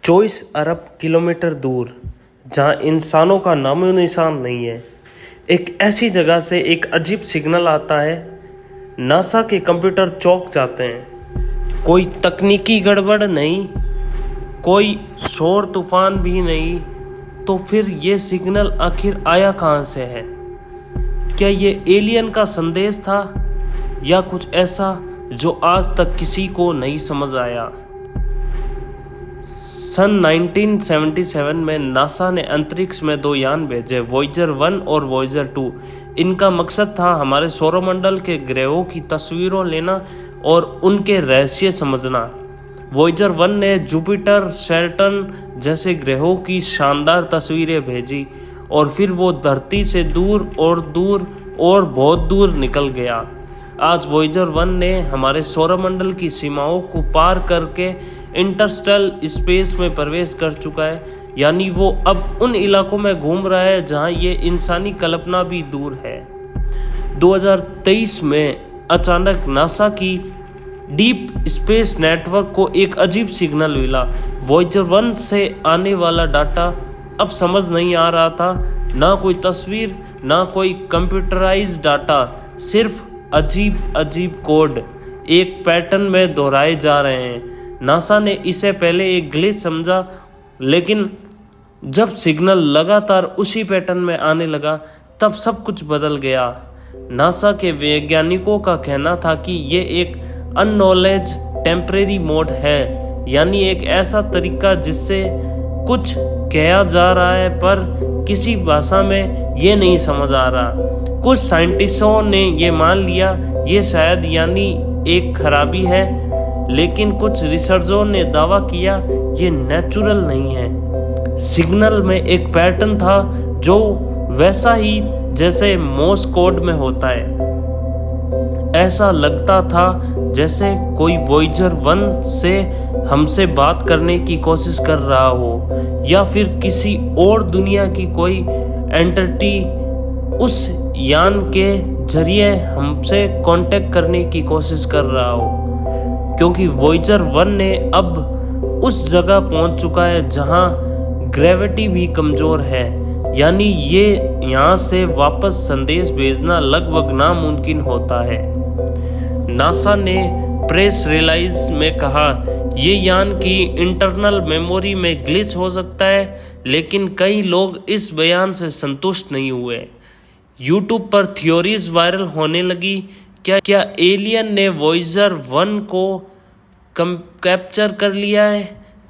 24 अरब kilometre दूर, जहां इंसानों का नामो निशान नहीं है, एक ऐसी जगह से एक अजीब सिग्नल आता है। नासा के कंप्यूटर चौंक जाते हैं। कोई तकनीकी गड़बड़ नहीं, कोई शोर तूफान भी नहीं, तो फिर ये सिग्नल आखिर आया कहाँ से है? क्या ये एलियन का संदेश था या कुछ ऐसा जो आज तक किसी को नहीं समझ आया? सन 1977 में नासा ने अंतरिक्ष में 2 यान भेजे, वॉयेजर 1 और वॉयेजर 2। इनका मकसद था हमारे सौरमंडल के ग्रहों की तस्वीरों लेना और उनके रहस्य समझना। वॉयेजर 1 ने जुपिटर, सैटर्न जैसे ग्रहों की शानदार तस्वीरें भेजी और फिर वो धरती से दूर और बहुत दूर निकल गया। आज वॉयेजर 1 ने हमारे सौरमंडल की सीमाओं को पार करके इंटरस्टेलर स्पेस में प्रवेश कर चुका है, यानी वो अब उन इलाकों में घूम रहा है जहां ये इंसानी कल्पना भी दूर है। 2023 में अचानक नासा की डीप स्पेस नेटवर्क को एक अजीब सिग्नल मिला। वॉयेजर 1 से आने वाला डाटा अब समझ नहीं आ रहा था, ना कोई तस्वीर, ना कोई कंप्यूटराइज्ड डाटा, सिर्फ अजीब कोड एक पैटर्न में दोहराए जा रहे हैं। नासा ने इसे पहले एक ग्लिच समझा, लेकिन जब सिग्नल लगातार उसी पैटर्न में आने लगा तब सब कुछ बदल गया। नासा के वैज्ञानिकों का कहना था कि ये एक अननॉलेज टेम्परेरी मोड है, यानी एक ऐसा तरीका जिससे कुछ कहा जा रहा है पर किसी भाषा में ये नहीं समझ आ रहा। कुछ साइंटिस्टों ने ये मान लिया ये शायद यानी एक खराबी है, लेकिन कुछ रिसर्चरों ने दावा किया ये नेचुरल नहीं है। सिग्नल में एक पैटर्न था जो वैसा ही जैसे मोर्स कोड में होता है। ऐसा लगता था जैसे कोई वॉयेजर 1 से हमसे बात करने की कोशिश कर रहा हो, या फिर किसी और दुनिया की कोई एंटिटी उस यान के जरिए हमसे कांटेक्ट करने की कोशिश कर रहा हो, क्योंकि वॉयेजर 1 ने अब उस जगह पहुंच चुका है जहां ग्रेविटी भी कमज़ोर है, यानी ये यहाँ से वापस संदेश भेजना लगभग नामुमकिन होता है। नासा ने प्रेस रिलीज में कहा ये यान की इंटरनल मेमोरी में ग्लिच हो सकता है, लेकिन कई लोग इस बयान से संतुष्ट नहीं हुए। यूट्यूब पर थ्योरीज वायरल होने लगी। क्या एलियन ने वॉयेजर 1 को कैप्चर कर लिया है?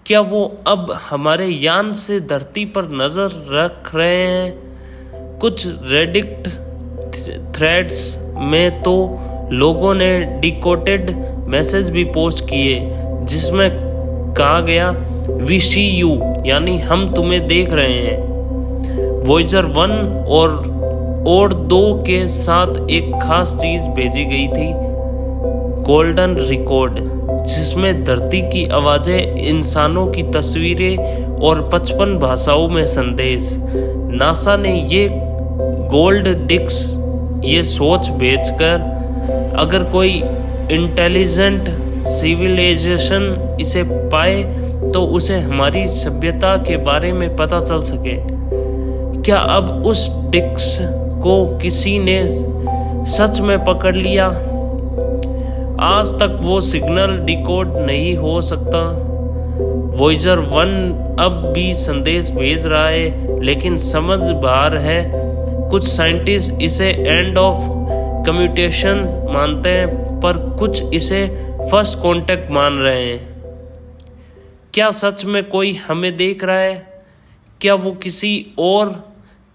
क्या वो अब हमारे यान से धरती पर नज़र रख रहे हैं? कुछ रेडिट थ्रेड्स में तो लोगों ने डिकोडेड मैसेज भी पोस्ट किए, जिसमें कहा गया वी सी यू, यानी हम तुम्हें देख रहे हैं। वॉयेजर 1 और 2 के साथ एक खास चीज भेजी गई थी, गोल्डन रिकॉर्ड, जिसमें धरती की आवाज़ें, इंसानों की तस्वीरें और 55 भाषाओं में संदेश। नासा ने ये गोल्ड डिस्क ये सोच भेजकर अगर कोई इंटेलिजेंट सिविलाइजेशन इसे पाए तो उसे हमारी सभ्यता के बारे में पता चल सके। क्या अब उस डिस्क को किसी ने सच में पकड़ लिया? आज तक वो सिग्नल डिकोड नहीं हो सकता। वॉयेजर 1 अब भी संदेश भेज रहा है, लेकिन समझ बाहर है। कुछ साइंटिस्ट इसे एंड ऑफ कम्युनिकेशन मानते हैं, पर कुछ इसे फर्स्ट कांटेक्ट मान रहे हैं। क्या सच में कोई हमें देख रहा है? क्या वो किसी और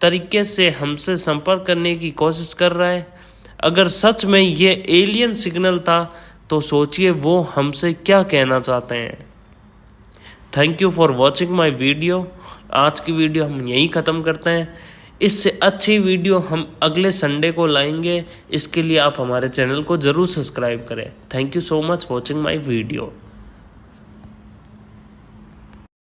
तरीके से हमसे संपर्क करने की कोशिश कर रहा है? अगर सच में ये एलियन सिग्नल था तो सोचिए वो हमसे क्या कहना चाहते हैं। Thank you for watching my video. आज की वीडियो हम यहीं ख़त्म करते हैं। इससे अच्छी वीडियो हम अगले संडे को लाएंगे। इसके लिए आप हमारे चैनल को ज़रूर सब्सक्राइब करें। Thank you so much watching my video.